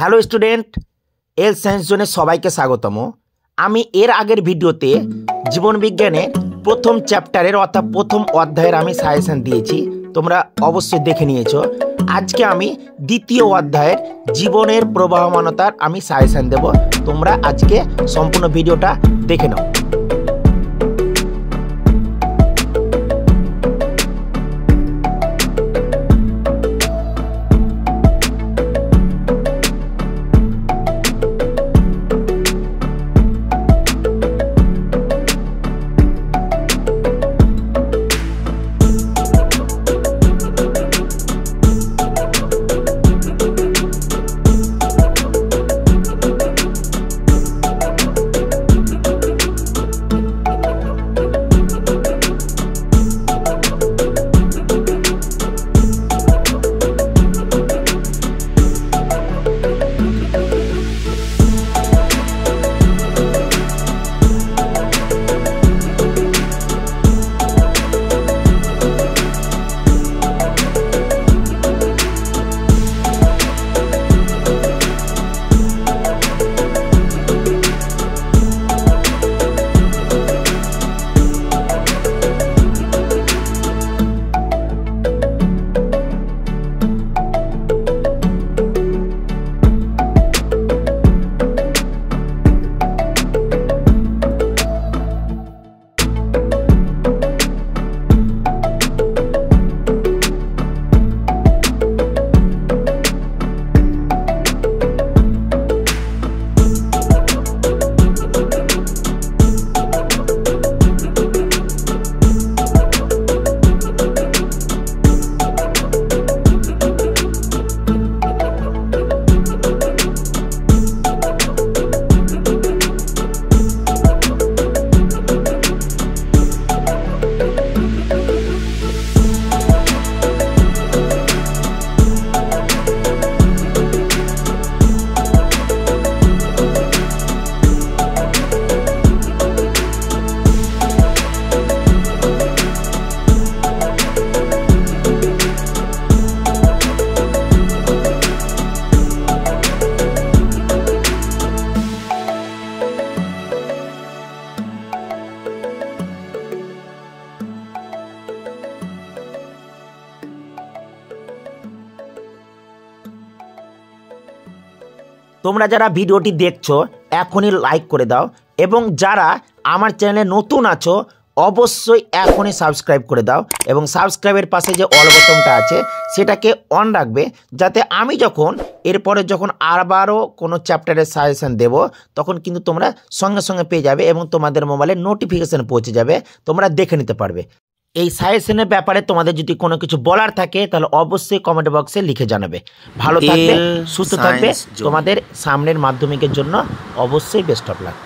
Hello student, এল science জোনে সবাইকে স্বাগতম। আমি এর আগের ভিডিওতে জীবন বিজ্ঞানের প্রথম চ্যাপ্টারের অর্থাৎ প্রথম অধ্যায়ের আমি সাজেশন দিয়েছি, তোমরা অবশ্যই দেখে নিয়েছো। আজকে আমি দ্বিতীয় অধ্যায়ের জীবনের প্রবাহমানতার আমি সাজেশন দেব। তোমরা আজকে সম্পূর্ণ ভিডিওটা দেখে নাও। তোমরা যারা ভিডিওটি দেখছো এখনই লাইক করে দাও, এবং যারা আমার চ্যানেলে নতুন আছো অবশ্যই এখনই সাবস্ক্রাইব করে দাও, এবং সাবস্ক্রাইবের পাশে যে অল বাটনটা আছে সেটাকে অন রাখবে, যাতে আমি যখন এরপরে যখন আবারও কোনো চ্যাপ্টারের সাজেশন দেব তখন কিন্তু তোমরা সঙ্গে সঙ্গে পেয়ে যাবে এবং তোমাদের মোবাইলে নোটিফিকেশান পৌঁছে যাবে, তোমরা দেখে নিতে পারবে। এই সাজেশনের ব্যাপারে তোমাদের যদি কোনো কিছু বলার থাকে তাহলে অবশ্যই কমেন্ট বক্সে লিখে জানাবে। ভালো থাকবে, সুস্থ থাকবে। তোমাদের সামনের মাধ্যমিকের জন্য অবশ্যই বেস্ট অফ লাক।